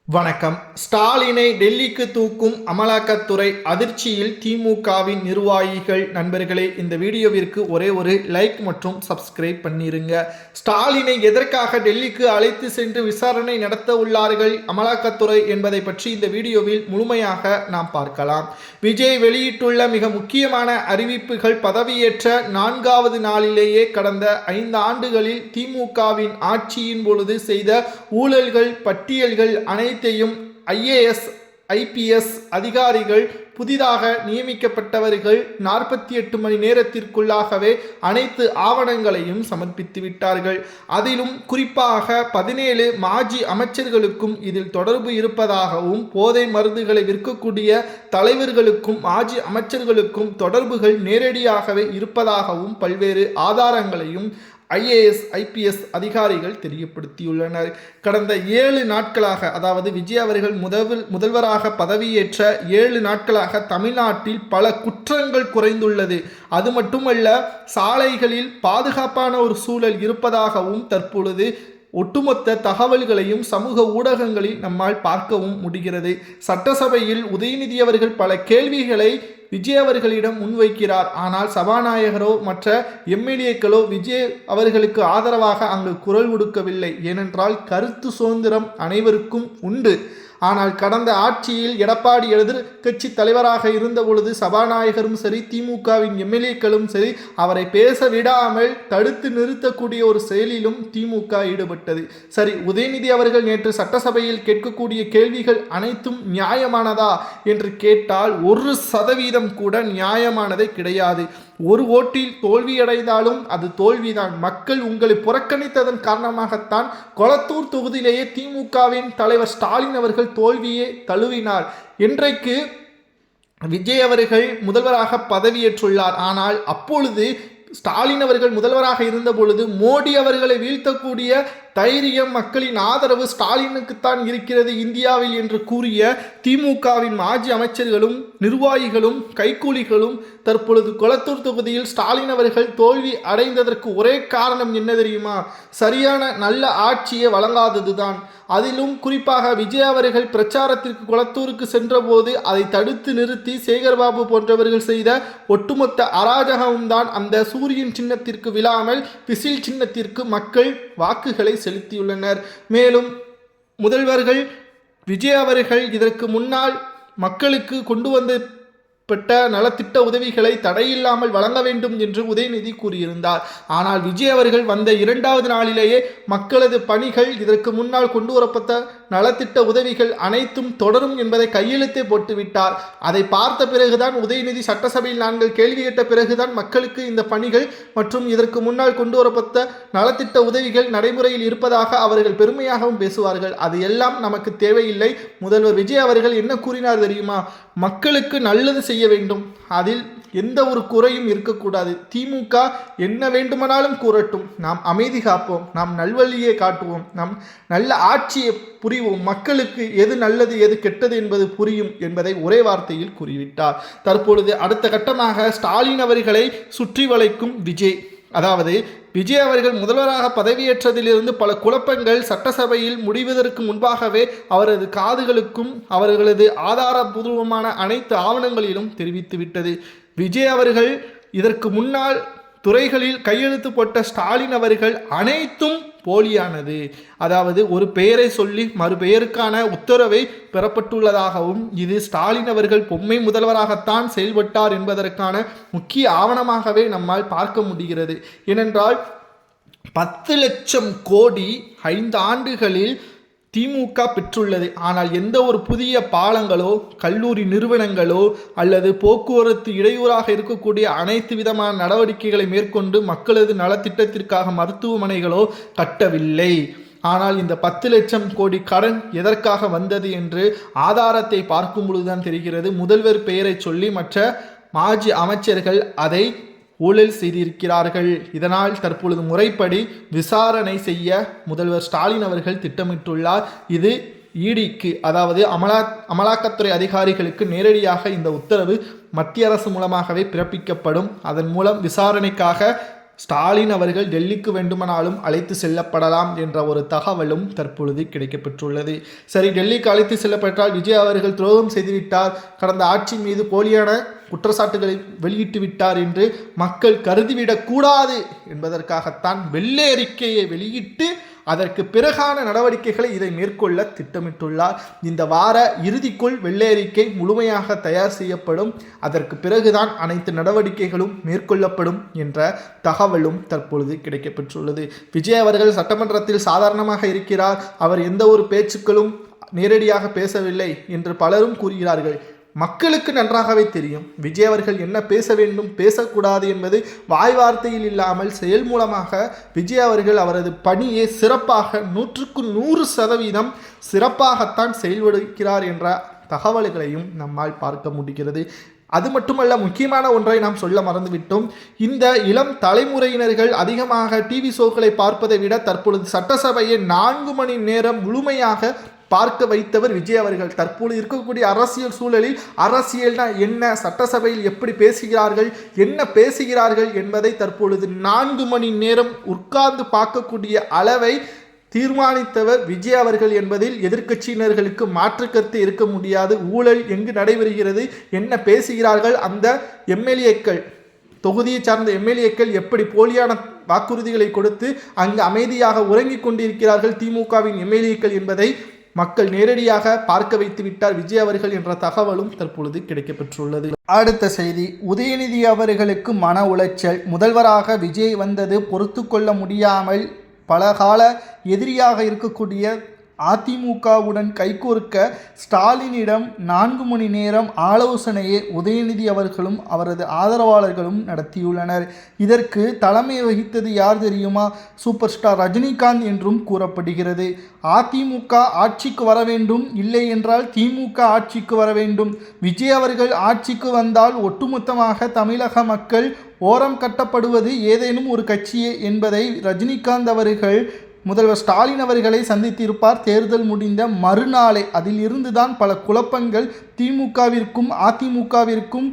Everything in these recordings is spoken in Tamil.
வணக்கம். ஸ்டாலினை டெல்லிக்கு தூக்கும் அமலாக்கத்துறை அதிர்ச்சியில் திமுகவின் நிர்வாகிகள். நண்பர்களே, இந்த வீடியோவிற்கு ஒரே ஒரு லைக் மற்றும் சப்ஸ்கிரைப் பண்ணிருங்க. ஸ்டாலினை எதற்காக டெல்லிக்கு அழைத்து சென்று விசாரணை நடத்த உள்ளார்கள் அமலாக்கத்துறை என்பதை பற்றி இந்த வீடியோவில் முழுமையாக நாம் பார்க்கலாம். விஜய் வெளியிட்டுள்ள மிக முக்கியமான அறிவிப்புகள் பதவியேற்ற 4வது நாளிலேயே கடந்த 5 ஆண்டுகளில் திமுகவின் ஆட்சியின் பொழுது செய்த ஊழல்கள் பட்டியல்கள் அனைத்தையும் IAS IPS அதிகாரிகள் புதிதாக நியமிக்கப்பட்டவர்கள் 48 மணி நேரத்திற்குள்ளாகவே அனைத்து ஆவணங்களையும் சமர்ப்பித்து விட்டார்கள். அதிலும் குறிப்பாக 17 மாஜி அமைச்சர்களுக்கும் இதில் தொடர்பு இருப்பதாகவும், போதை மருந்துகளை விற்கக்கூடிய தலைவர்களுக்கும் மாஜி அமைச்சர்களுக்கும் தொடர்புகள் நேரடியாகவே இருப்பதாகவும் பல்வேறு ஆதாரங்களையும் IAS IPS அதிகாரிகள் தெரியப்படுத்தியுள்ளனர். கடந்த 7 நாட்களாக, அதாவது விஜய் அவர்கள் முதல்வராக பதவியேற்ற 7 நாட்களாக தமிழ்நாட்டில் பல குற்றங்கள் குறைந்துள்ளது. அது மட்டுமல்ல, சாலைகளில் பாதுகாப்பான ஒரு சூழல் இருப்பதாகவும் தற்பொழுது ஒட்டுமொத்த தகவல்களையும் சமூக ஊடகங்களில் நம்மால் பார்க்கவும் முடிகிறது. சட்டசபையில் உதயநிதி அவர்கள் பல கேள்விகளை விஜய் அவர்களிடம் முன்வைக்கிறார். ஆனால் சபாநாயகரோ மற்ற MLAக்களோ விஜய் அவர்களுக்கு ஆதரவாக அங்கு குரல் கொடுக்கவில்லை. ஏனென்றால் கருத்து சுதந்திரம் அனைவருக்கும் உண்டு. ஆனால் கடந்த ஆட்சியில் எடப்பாடி எதிர்க்கட்சி தலைவராக இருந்த பொழுது சபாநாயகரும் சரி, திமுகவின் MLAக்களும் சரி, அவரை பேச விடாமல் தடுத்து நிறுத்தக்கூடிய ஒரு செயலிலும் திமுக ஈடுபட்டது. சரி, உதயநிதி அவர்கள் நேற்று சட்டசபையில் கேட்கக்கூடிய கேள்விகள் அனைத்தும் நியாயமானதா என்று கேட்டால் 1% கூட நியாயமானதே கிடையாது. ஒரு ஓட்டில் தோல்வியடைந்தாலும் அது தோல்விதான். மக்கள் உங்களை புறக்கணித்ததன் காரணமாகத்தான் கொளத்தூர் தொகுதியிலேயே திமுகவின் தலைவர் ஸ்டாலின் அவர்கள் தோல்வியை தழுவினார். இன்றைக்கு விஜய் அவர்கள் முதல்வராக பதவியேற்றுள்ளார். ஆனால் அப்பொழுது ஸ்டாலின் அவர்கள் முதல்வராக இருந்த பொழுது மோடி அவர்களை வீழ்த்தக்கூடிய தைரியம், மக்களின் ஆதரவு ஸ்டாலினுக்குத்தான் இருக்கிறது இந்தியாவில் என்று கூறிய திமுகவின் மாஜி அமைச்சர்களும் நிர்வாகிகளும் கைக்கூலிகளும் தற்பொழுது கொளத்தூர் தொகுதியில் ஸ்டாலின் அவர்கள் தோல்வி அடைந்ததற்கு ஒரே காரணம் என்ன தெரியுமா? சரியான நல்ல ஆட்சியை வழங்காததுதான். அதிலும் குறிப்பாக விஜய் அவர்கள் பிரச்சாரத்திற்கு கொளத்தூருக்கு சென்றபோது அதை தடுத்து நிறுத்தி சேகர்பாபு போன்றவர்கள் செய்த ஒட்டுமொத்த அராஜகமும் தான் அந்த சூரியன் சின்னத்திற்கு விழாமல் விசில் சின்னத்திற்கு மக்கள் வாக்குகளை செலுத்தியுள்ளனர். மேலும் முதல்வர்கள் விஜய் அவர்கள் இதற்கு முன்னால் மக்களுக்கு கொண்டு வந்த நலத்திட்ட உதவிகளை தடையில்லாமல் வழங்க வேண்டும் என்று உதயநிதி கூறியிருந்தார். ஆனால் விஜய் அவர்கள் வந்த 2வது நாளிலேயே மக்களது பணிகள், இதற்கு முன்னால் கொண்டு வரப்பட்ட நலத்திட்ட உதவிகள் அனைத்தும் தொடரும் என்பதை கையெழுத்தே போட்டுவிட்டார். அதை பார்த்த பிறகுதான் உதயநிதி சட்டசபையில் நாங்கள் கேள்வி கேட்ட பிறகுதான் மக்களுக்கு இந்த பணிகள் மற்றும் இதற்கு முன்னால் கொண்டு வரப்பட்ட நலத்திட்ட உதவிகள் நடைமுறையில் இருப்பதாக அவர்கள் பெருமையாகவும் பேசுவார்கள். அது எல்லாம் நமக்கு தேவையில்லை. முதல்வர் விஜய் அவர்கள் என்ன கூறினார் தெரியுமா? மக்களுக்கு நல்லது செய்ய வேண்டும், அதில் எந்த ஒரு குறையும் இருக்கக்கூடாது. திமுக என்ன வேண்டுமானாலும் கூறட்டும், நாம் அமைதி காப்போம், நாம் நல்வழியை காட்டுவோம், நாம் நல்ல ஆட்சியை புரிவோம், மக்களுக்கு எது நல்லது எது கெட்டது என்பது புரியும் என்பதை ஒரே வார்த்தையில் கூறிவிட்டார். தற்பொழுது அடுத்த கட்டமாக ஸ்டாலின் அவர்களை சுற்றி வளைக்கும் விஜய். அதாவது விஜய் அவர்கள் முதல்வராக பதவியேற்றதிலிருந்து பல குழப்பங்கள் சட்டசபையில் முடிவதற்கு முன்பாகவே அவரது காதுகளுக்கும் அவர்களது ஆதாரபூர்வமான அனைத்து ஆவணங்களிலும் தெரிவித்துவிட்டது. விஜய் அவர்கள் இதற்கு முன்னால் துறைகளில் கையெழுத்து போட்ட ஸ்டாலின் அவர்கள் அனைத்தும் போலியானது. அதாவது ஒரு பெயரை சொல்லி மறுபெயருக்கான உத்தரவை பெறப்பட்டுள்ளதாகவும், இது ஸ்டாலின் அவர்கள் பொம்மை முதல்வராகத்தான் செயல்பட்டார் என்பதற்கான முக்கிய ஆவணமாகவே நம்மால் பார்க்க முடிகிறது. ஏனென்றால் 10 லட்சம் கோடி 5 ஆண்டுகளில் திமுக பெற்றுள்ளது. ஆனால் எந்த ஒரு புதிய பாலங்களோ கல்லூரி நிறுவனங்களோ அல்லது போக்குவரத்து இடையூறாக இருக்கக்கூடிய அனைத்து விதமான நடவடிக்கைகளை மேற்கொண்டு மக்களது நலத்திட்டத்திற்காக மருத்துவமனைகளோ கட்டவில்லை. ஆனால் இந்த 10 லட்சம் கோடி கடன் எதற்காக வந்தது என்று ஆதாரத்தை பார்க்கும் பொழுதுதான் தெரிகிறது. முதல்வர் பெயரை சொல்லி மற்ற மாஜி அமைச்சர்கள் அதை ஊழல் செய்திருக்கிறார்கள். இதனால் தற்பொழுது முறைப்படி விசாரணை செய்ய முதல்வர் ஸ்டாலின் அவர்கள் திட்டமிட்டுள்ளார். இது EDக்கு, அதாவது அமலாக்கத்துறை அதிகாரிகளுக்கு நேரடியாக இந்த உத்தரவு மத்திய அரசு மூலமாகவே பிறப்பிக்கப்படும். அதன் மூலம் விசாரணைக்காக ஸ்டாலின் அவர்கள் டெல்லிக்கு வேண்டுமானாலும் அழைத்து செல்லப்படலாம் என்ற ஒரு தகவலும் தற்பொழுது கிடைக்கப்பெற்றுள்ளது. சரி, டெல்லிக்கு அழைத்து செல்லப்பட்டால் விஜய் அவர்கள் துரோகம் செய்துவிட்டார், கடந்த ஆட்சி மீது போலியான குற்றச்சாட்டுகளை வெளியிட்டு விட்டார் என்று மக்கள் கருதிவிடக்கூடாது என்பதற்காகத்தான் வெள்ளை அறிக்கையை வெளியிட்டு அதற்கு பிறகான நடவடிக்கைகளை இதை மேற்கொள்ள திட்டமிட்டுள்ளார். இந்த வார இறுதிக்குள் வெள்ளை அறிக்கை முழுமையாக தயார் செய்யப்படும், அதற்கு பிறகுதான் அனைத்து நடவடிக்கைகளும் மேற்கொள்ளப்படும் என்ற தகவலும் தற்பொழுது கிடைக்கப்பெற்றுள்ளது. விஜய் அவர்கள் சட்டமன்றத்தில் சாதாரணமாக இருக்கிறார், அவர் எந்த ஒரு பேச்சுக்களும் நேரடியாக பேசவில்லை என்று பலரும் கூறுகிறார்கள். மக்களுக்கு நன்றாகவே தெரியும் விஜய் அவர்கள் என்ன பேச வேண்டும் பேசக்கூடாது என்பது. வாய் வார்த்தையில் இல்லாமல் செயல் மூலமாக விஜய் அவர்கள் அவரது பணியை சிறப்பாக 100% சிறப்பாகத்தான் செயல்படுகிறார் என்ற தகவல்களையும் நம்மால் பார்க்க முடிகிறது. அது மட்டுமல்ல, முக்கியமான ஒன்றை நாம் சொல்ல மறந்துவிட்டோம். இந்த இளம் தலைமுறையினர்கள் அதிகமாக டிவி ஷோக்களை பார்ப்பதை விட தற்பொழுது சட்டசபையை 4 மணி நேரம் முழுமையாக பார்க்க வைத்தவர் விஜய் அவர்கள். தற்போது இருக்கக்கூடிய அரசியல் சூழலில் அரசியல்னா என்ன, சட்டசபையில் எப்படி பேசுகிறார்கள், என்ன பேசுகிறார்கள் என்பதை தற்பொழுது 4 மணி நேரம் உட்கார்ந்து பார்க்கக்கூடிய அளவை தீர்மானித்தவர் விஜய் அவர்கள் என்பதில் எதிர்க்கட்சியினர்களுக்கு மாற்று கருத்து இருக்க முடியாது. ஊழல் எங்கு நடைபெறுகிறது, என்ன பேசுகிறார்கள், அந்த எம்எல்ஏக்கள் தொகுதியை சார்ந்த எம்எல்ஏக்கள் எப்படி போலியான வாக்குறுதிகளை கொடுத்து அங்கு அமைதியாக உறங்கிக் கொண்டிருக்கிறார்கள் திமுகவின் எம்எல்ஏக்கள் என்பதை மக்கள் நேரடியாக பார்க்க வைத்து விட்டார் விஜய் அவர்கள் என்ற தகவலும் தற்பொழுது கிடைக்கப்பெற்றுள்ளது. அடுத்த செய்தி, உதயநிதி அவர்களுக்கு மன உளைச்சல். முதல்வராக விஜய் வந்தது பொறுத்து கொள்ள முடியாமல் பலகால எதிரியாக இருக்கக்கூடிய அதிமுகவுடன் கைகோர்க்க ஸ்டாலினிடம் 4 மணி நேரம் ஆலோசனையை உதயநிதி அவர்களும் அவரது ஆதரவாளர்களும் நடத்தியுள்ளனர். இதற்கு தலைமை வகித்தது யார் தெரியுமா? சூப்பர் ஸ்டார் ரஜினிகாந்த் என்றும் கூறப்படுகிறது. அதிமுக ஆட்சிக்கு வர வேண்டும், இல்லை என்றால் திமுக ஆட்சிக்கு வர வேண்டும். விஜய் அவர்கள் ஆட்சிக்கு வந்தால் ஒட்டுமொத்தமாக தமிழக மக்கள் ஓரம் கட்டப்படுவது ஏதேனும் ஒரு கட்சியே என்பதை ரஜினிகாந்த் அவர்கள் முதல்வர் ஸ்டாலின் அவர்களை சந்தித்திருப்பார் தேர்தல் முடிந்த மறுநாளே. அதில் இருந்துதான் பல குழப்பங்கள் திமுகவிற்கும் அதிமுகவிற்கும்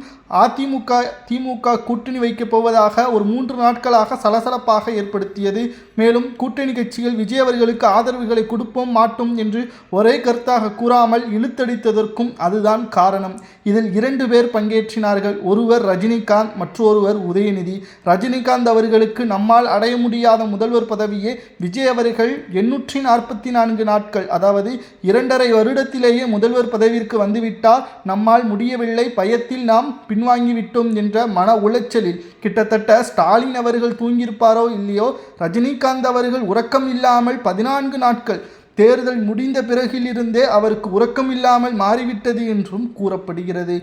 திமுக கூட்டணி வைக்கப் போவதாக ஒரு 3 நாட்களாக சலசலப்பாக ஏற்படுத்தியது. மேலும் கூட்டணி கட்சிகள் விஜய் அவர்களுக்கு ஆதரவுகளை கொடுப்போம் மாட்டோம் என்று ஒரே கருத்தாக கூறாமல் இழுத்தடித்ததற்கும் அதுதான் காரணம். இதில் 2 பேர் பங்கேற்றினார்கள். ஒருவர் ரஜினிகாந்த், மற்றொருவர் உதயநிதி. ரஜினிகாந்த் அவர்களுக்கு நம்மால் அடைய முடியாத முதல்வர் பதவியை விஜய் அவர்கள் 844 நாட்கள், அதாவது 2.5 வருடத்திலேயே முதல்வர் பதவிக்கு வந்துவிட்டார், நம்மால் முடியவில்லை, பயத்தில் நாம் பின்வாங்கிவிட்டோம் என்ற மன உளைச்சலில் கிட்டத்தட்ட ஸ்டாலின் அவர்கள் தூங்கியிருப்பாரோ இல்லையோ, ரஜினிகாந்த் அவர்கள் உறக்கம் இல்லாமல் 14 நாட்கள் தேர்தல் முடிந்த பிறகிலிருந்தே அவருக்கு உறக்கம் இல்லாமல் மாறிவிட்டது என்றும் கூறப்படுகிறது.